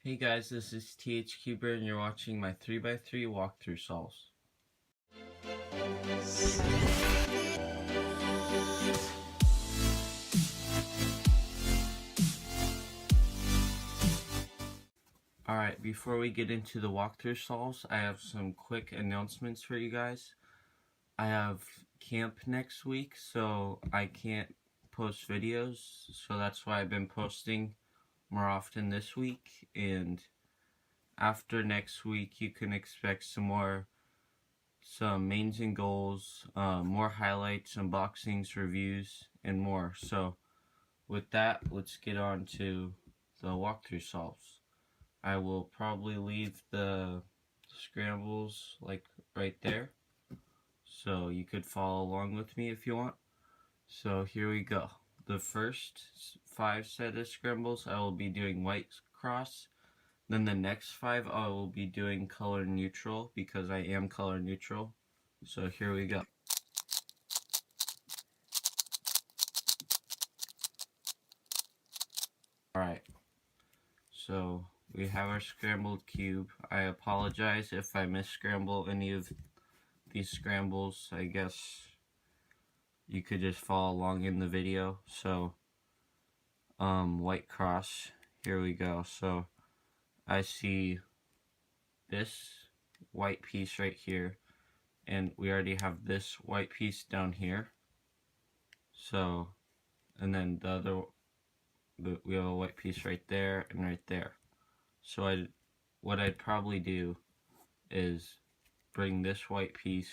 Hey guys, this is THCuber and you're watching my 3x3 walkthrough solves. Alright, before we get into the walkthrough solves, I have some quick announcements for you guys. I have camp next week, so I can't post videos, so that's why I've been posting more often this week, and after next week you can expect some mains and goals, more highlights, unboxings, reviews, and more. So with that, let's get on to the walkthrough solves. I will probably leave the scrambles like right there, so you could follow along with me if you want. So here we go. The first 5 set of scrambles I will be doing white cross. Then the next 5 I will be doing color neutral because I am color neutral. So here we go. Alright, so we have our scrambled cube. I apologize if I misscramble any of these scrambles. I guess you could just follow along in the video. So, white cross, here we go. So, I see this white piece right here, and we already have this white piece down here. So, and then we have a white piece right there and right there. So what I'd probably do is bring this white piece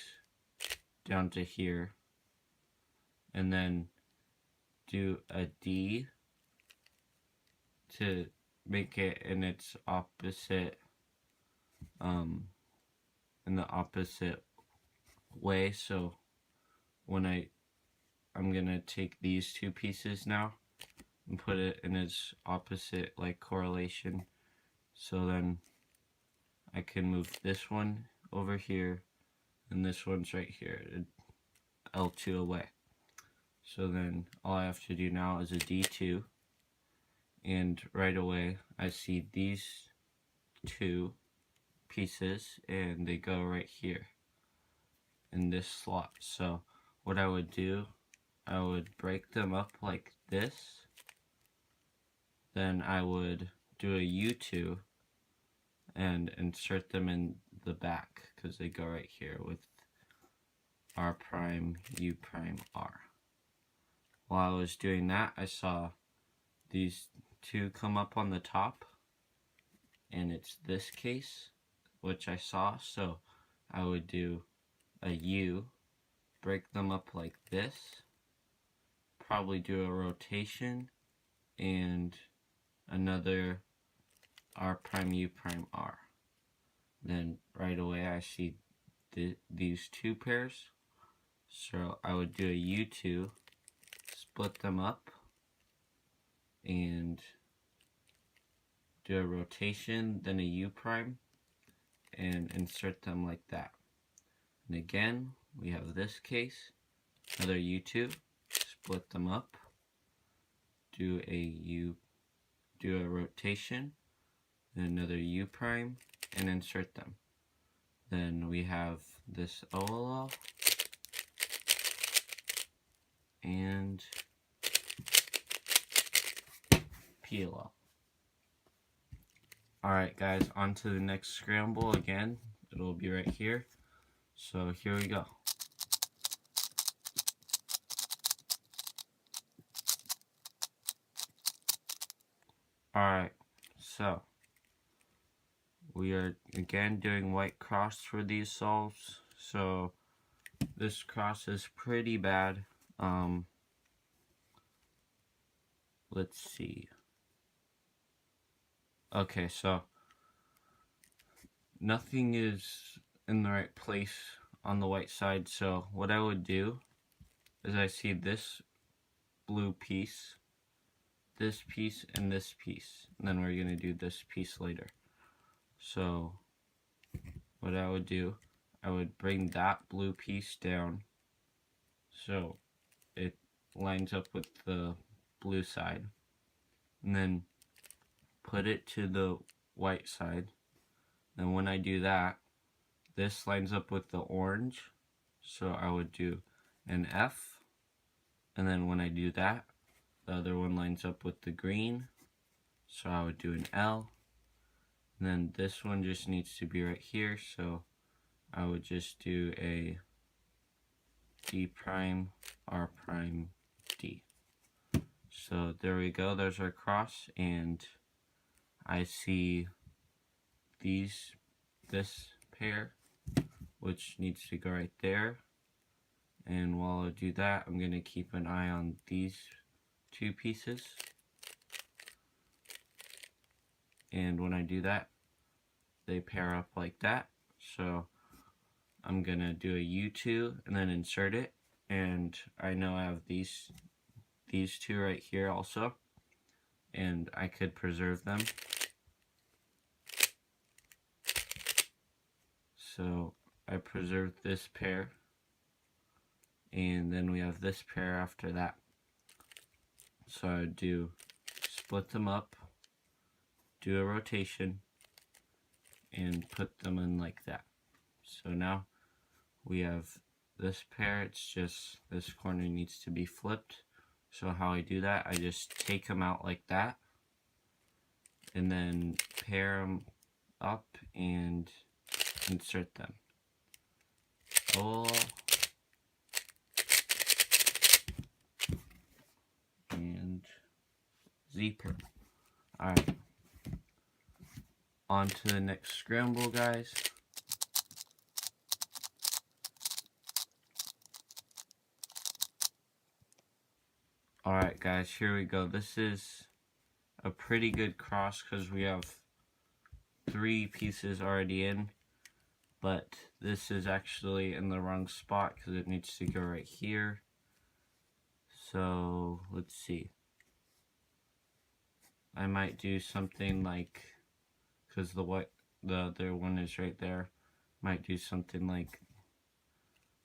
down to here and then do a D to make it in its opposite in the opposite way. So when I'm gonna take these two pieces now and put it in its opposite like correlation, so then I can move this one over here and this one's right here, L2 away. So then all I have to do now is a D2, and right away I see these two pieces and they go right here in this slot. So what I would do, I would break them up like this, then I would do a U2 and insert them in the back because they go right here with R prime, U prime, R. While I was doing that, I saw these two come up on the top, and it's this case which I saw, so I would do a U, break them up like this, probably do a rotation, and another R prime, U prime, R. Then right away I see these two pairs, so I would do a U2, split them up, and do a rotation, then a U prime, and insert them like that. And again, we have this case, another U2, split them up, do a rotation, then another U prime, and insert them. Then we have this OLL and PLL. Alright guys, on to the next scramble again. It'll be right here. So here we go. Alright, so we are again doing white cross for these solves. So this cross is pretty bad. Let's see. Okay, so nothing is in the right place on the white side, so what I would do is I see this blue piece, this piece, and this piece, and then we're going to do this piece later. So what I would do, I would bring that blue piece down so it lines up with the blue side, and then put it to the white side. Then when I do that, this lines up with the orange, so I would do an F, and then when I do that, the other one lines up with the green, so I would do an L, and then this one just needs to be right here, so I would just do a D prime, R prime, D. So there we go, there's our cross, and I see this pair, which needs to go right there. And while I do that, I'm going to keep an eye on these two pieces. And when I do that, they pair up like that. So I'm going to do a U2 and then insert it. And I know I have these two right here also. And I could preserve them. So I preserved this pair. And then we have this pair after that. So I would do split them up, do a rotation, and put them in like that. So now we have this pair, it's just this corner needs to be flipped. So how I do that, I just take them out like that, and then pair them up and insert them. Oh. And zipper. Alright. On to the next scramble, guys. Alright, guys, here we go. This is a pretty good cross because we have 3 pieces already in, but this is actually in the wrong spot because it needs to go right here. So let's see. I might do something like, because the other one is right there, might do something like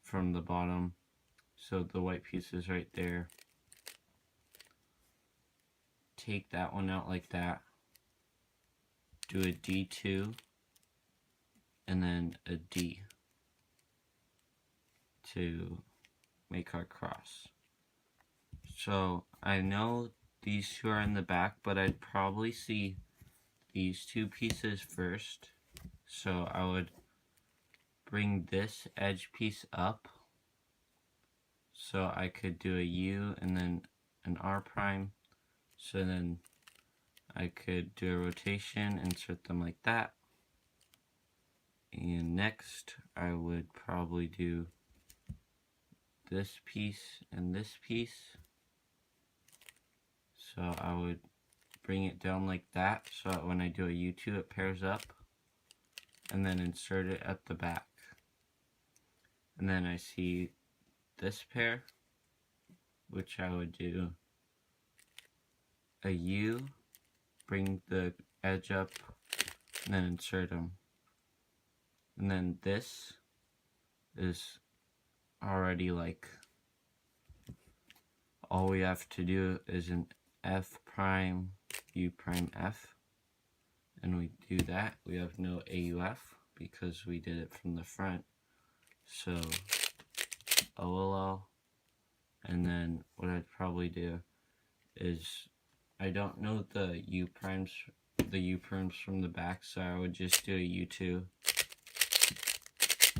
from the bottom. So the white piece is right there. Take that one out like that. Do a D2 and then a D to make our cross. So I know these two are in the back, but I'd probably see these 2 pieces first. So I would bring this edge piece up so I could do a U and then an R prime. So then I could do a rotation, insert them like that. And next I would probably do this piece and this piece. So I would bring it down like that, so that when I do a U2 it pairs up, and then insert it at the back. And then I see this pair, which I would do a U, bring the edge up, and then insert them. And then this is already like, all we have to do is an F prime, U prime F, and we do that. We have no AUF because we did it from the front. So OLL, and then what I'd probably do is, I don't know the U primes from the back, so I would just do a U2,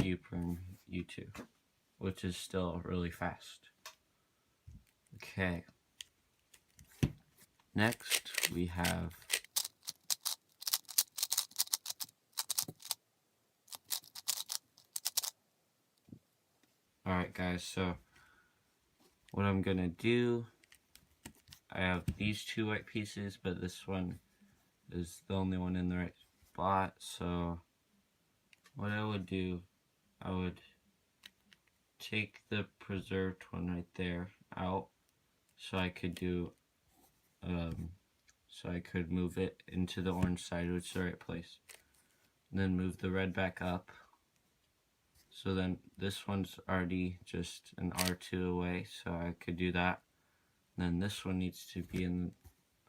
U prime, U2, which is still really fast. Okay. Next, we have alright guys, so what I'm gonna do, I have these 2 white pieces, but this one is the only one in the right spot, so what I would do, I would take the preserved one right there out, so I could do so I could move it into the orange side, which is the right place. And then move the red back up. So then this one's already just an R2 away, so I could do that. And then this one needs to be in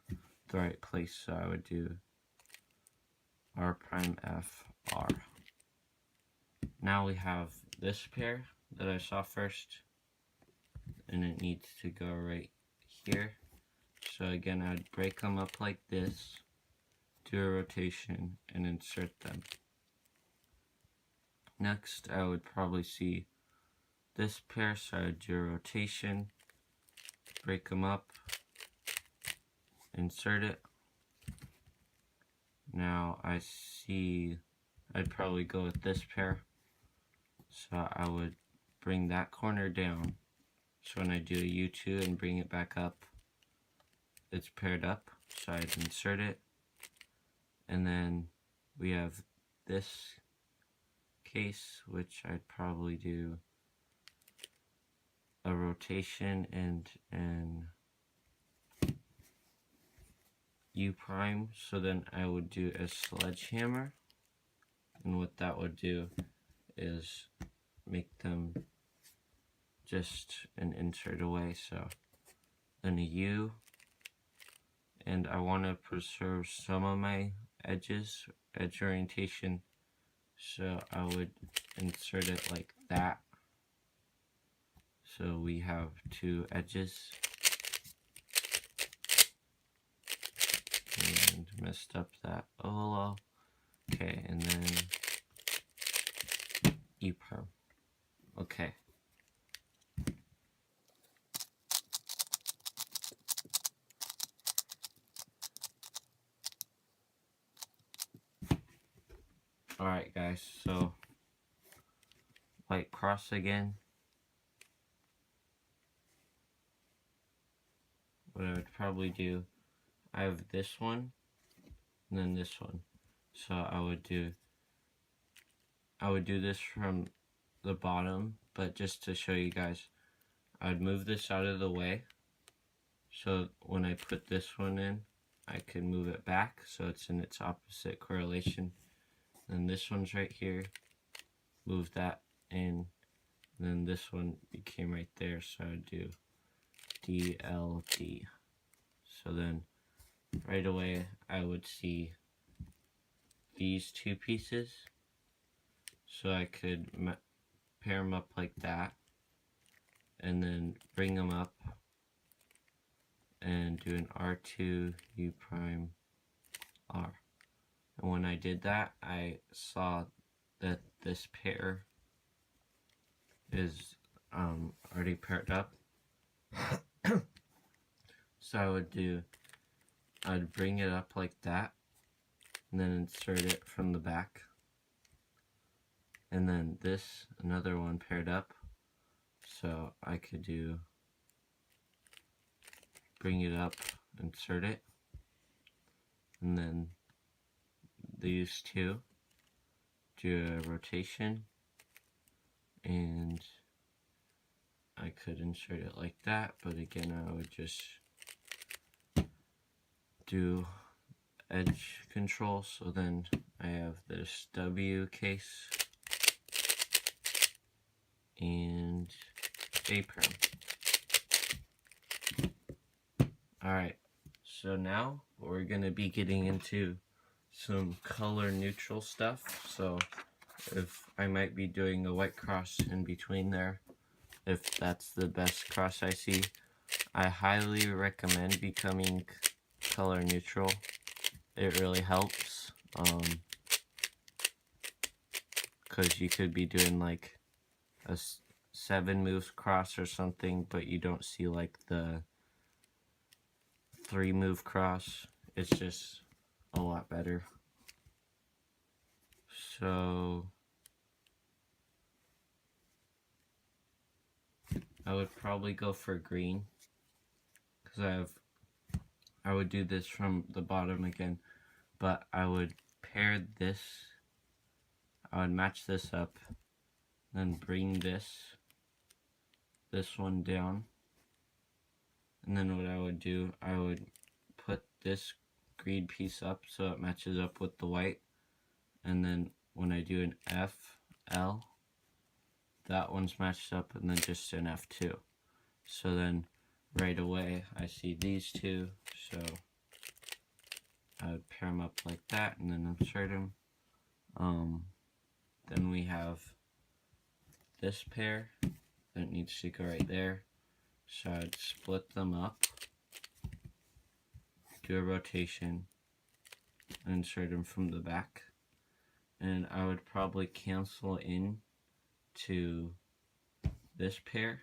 the right place, so I would do R prime F R. Now we have this pair that I saw first, and it needs to go right here. So again, I'd break them up like this, do a rotation, and insert them. Next, I would probably see this pair, so I'd do a rotation, break them up, insert it. Now I see I'd probably go with this pair, so I would bring that corner down, so when I do a U2 and bring it back up, it's paired up, so I'd insert it. And then we have this case, which I'd probably do a rotation and an U prime, so then I would do a sledgehammer, and what that would do is make them just an insert away, so then a U, and I want to preserve some of my edge orientation, so I would insert it like that, so we have two edges. And messed up that. Oh, okay, and then E prime. Okay. Alright guys, so white cross again. What I would probably do, I have this one and then this one. So I would do this from the bottom, but just to show you guys, I would move this out of the way, so when I put this one in, I can move it back so it's in its opposite correlation. Then this one's right here, move that in, and then this one became right there, so I would do DLD. So then right away I would see these two pieces, so I could pair them up like that, and then bring them up and do an R2 U prime R. And when I did that, I saw that this pair is already paired up. So I'd bring it up like that, and then insert it from the back. And then this, another one paired up, so I could bring it up, insert it, and then these two, do a rotation, and I could insert it like that, but again I would just do edge control, so then I have this W case and A prime. Alright, so now we're going to be getting into some color neutral stuff, so if I might be doing a white cross in between there, if that's the best cross I see. I highly recommend becoming color neutral. It really helps, because you could be doing like a 7 moves cross or something, but you don't see like the 3 move cross. It's just a lot better. So I would probably go for green, because I would do this from the bottom again, but I would pair this, I would match this up, then bring this one down, and then what I would do, I would put this green piece up so it matches up with the white, and then when I do an F, L, that one's matched up, and then just an F2. So then right away I see these two, so I would pair them up like that and then insert them. Then we have this pair that needs to go right there. So I'd split them up, do a rotation, insert them from the back. And I would probably cancel in to this pair,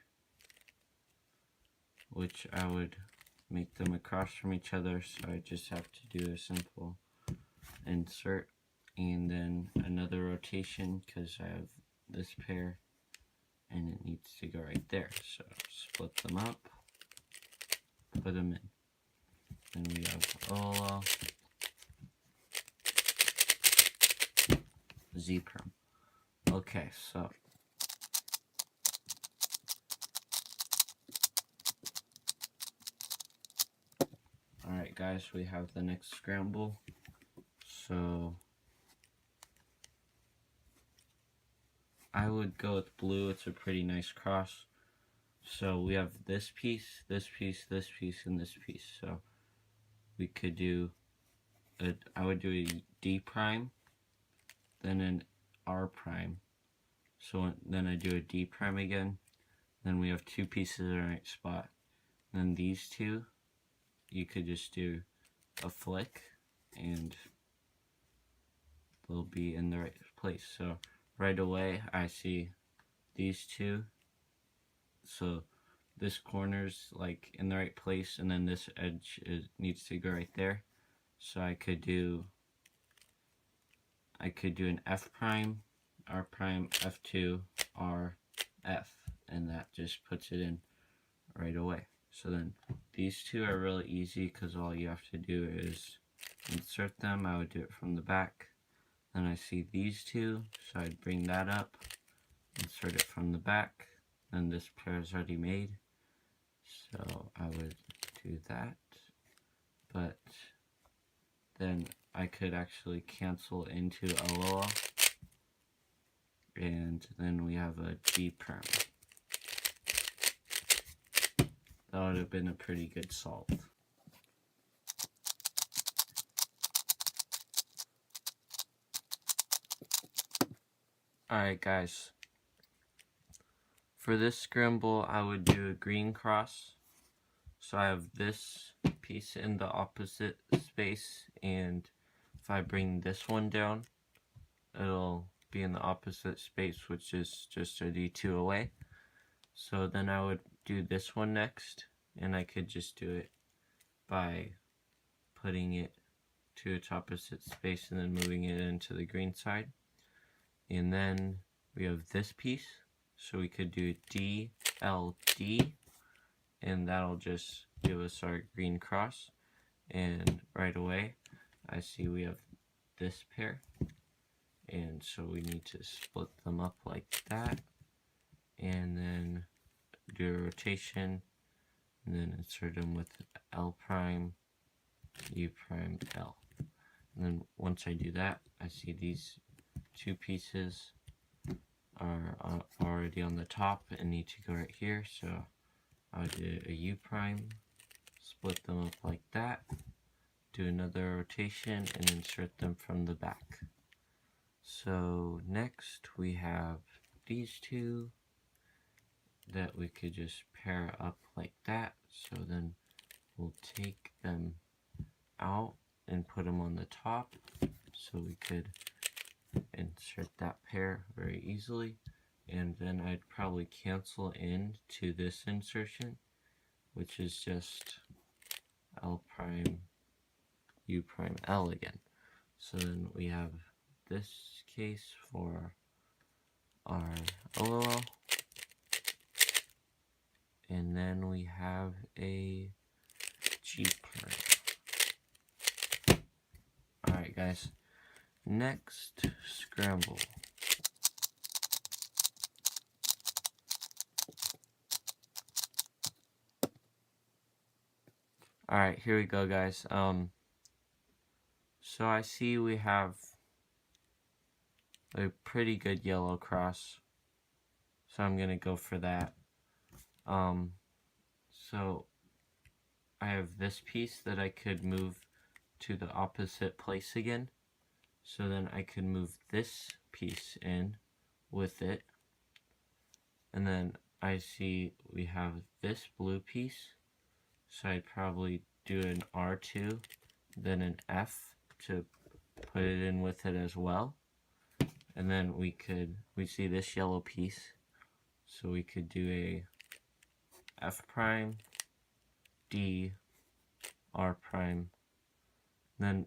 which I would make them across from each other, so I just have to do a simple insert and then another rotation because I have this pair and it needs to go right there. So split them up, put them in. Then we have Ola, Z-perm. Okay, so alright guys, we have the next scramble. So I would go with blue, it's a pretty nice cross. So we have this piece, this piece, this piece, and this piece. So we could do I would do a D prime, then an R prime. So then I do a D prime again. Then we have two pieces in the right spot. Then these two, you could just do a flick and they'll be in the right place. So right away I see these two. So this corner's like in the right place and then this edge needs to go right there. So I could do an F prime, R prime, F2, R, F, and that just puts it in right away. So then these two are really easy because all you have to do is insert them. I would do it from the back. Then I see these two, so I'd bring that up, insert it from the back. Then this pair is already made, so I would do that. But then I could actually cancel into Aloha, and then we have a G perm. That would have been a pretty good solve. Alright guys, for this scramble I would do a green cross. So I have this piece in the opposite space, and if I bring this one down, it'll be in the opposite space, which is just a D2 away. So then I would do this one next, and I could just do it by putting it to its opposite space and then moving it into the green side. And then we have this piece, so we could do DLD, and that'll just give us our green cross. And right away I see we have this pair, and so we need to split them up like that, and then do a rotation, and then insert them with L prime, U prime, L. And then once I do that, I see these two pieces are already on the top and need to go right here, so I'll do a U prime, split them up like that, do another rotation, and insert them from the back. So next we have these two that we could just pair up like that. So then we'll take them out and put them on the top, so we could insert that pair very easily. And then I'd probably cancel in to this insertion, which is just L prime, U prime, L again. So then we have this case for our LOL, and then we have a G prime. Alright guys, next scramble. Alright, here we go guys. So I see we have a pretty good yellow cross, so I'm gonna go for that. So I have this piece that I could move to the opposite place again. So then I can move this piece in with it. And then I see we have this blue piece. So I'd probably do an R2, then an F to put it in with it as well. And then we see this yellow piece. So we could do a F prime, D, R prime. Then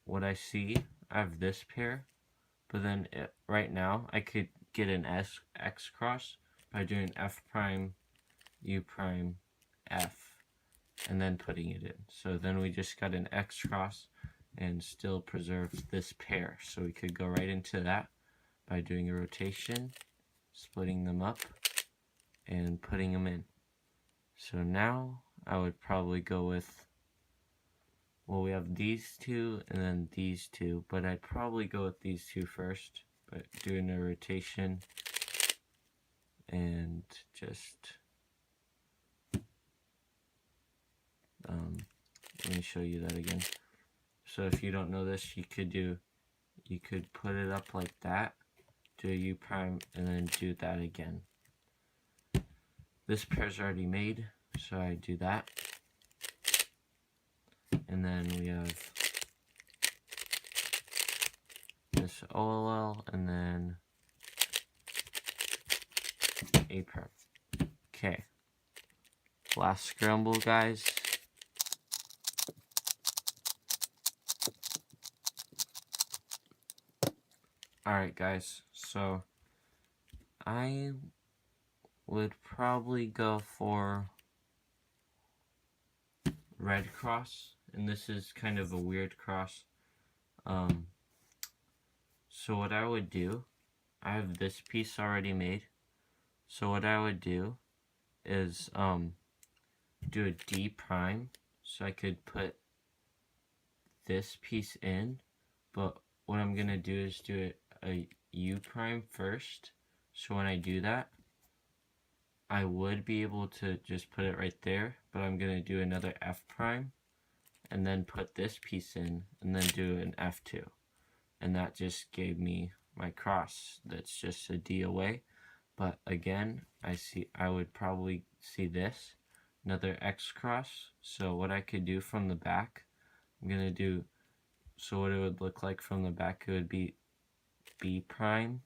what I see, I have this pair, but then right now I could get an X cross by doing F prime, U prime, F, and then putting it in. So then we just got an X cross and still preserved this pair. So we could go right into that by doing a rotation, splitting them up, and putting them in. So now I would probably go with, well, we have these two and then these two, but I'd probably go with these two first, but doing a rotation and just let me show you that again. So if you don't know this, you could put it up like that, do a U prime, and then do that again. This pair's already made, so I do that. And then we have this OLL, and then A prime. Okay. Last scramble, guys. Alright, guys, so I would probably go for red cross, and this is kind of a weird cross. So what I would do, I have this piece already made, so what I would do is do a D prime, so I could put this piece in, but what I'm gonna do is do a U prime first, so when I do that, I would be able to just put it right there, but I'm gonna do another F prime, and then put this piece in, and then do an F2, and that just gave me my cross. That's just a D away, but again, I would probably see this, another X cross, so what I could do from the back, I'm gonna do, so what it would look like from the back, it would be B prime,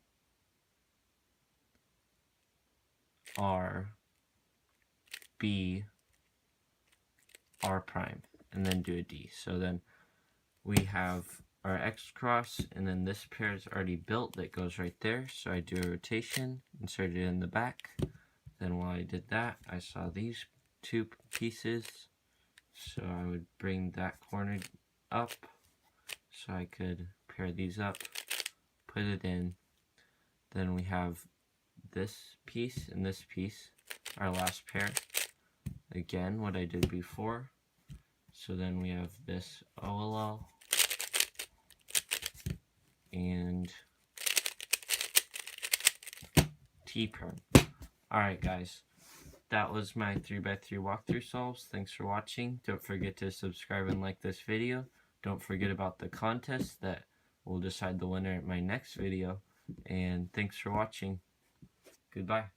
R, B, R prime, and then do a D. So then we have our X cross, and then this pair is already built that goes right there. So I do a rotation, insert it in the back. Then while I did that, I saw these two pieces. So I would bring that corner up so I could pair these up, put it in. Then we have this piece and this piece, our last pair. Again, what I did before. So then we have this OLL and T prime. Alright guys, that was my 3x3 walkthrough solves. Thanks for watching. Don't forget to subscribe and like this video. Don't forget about the contest that will decide the winner at my next video. And thanks for watching. Goodbye.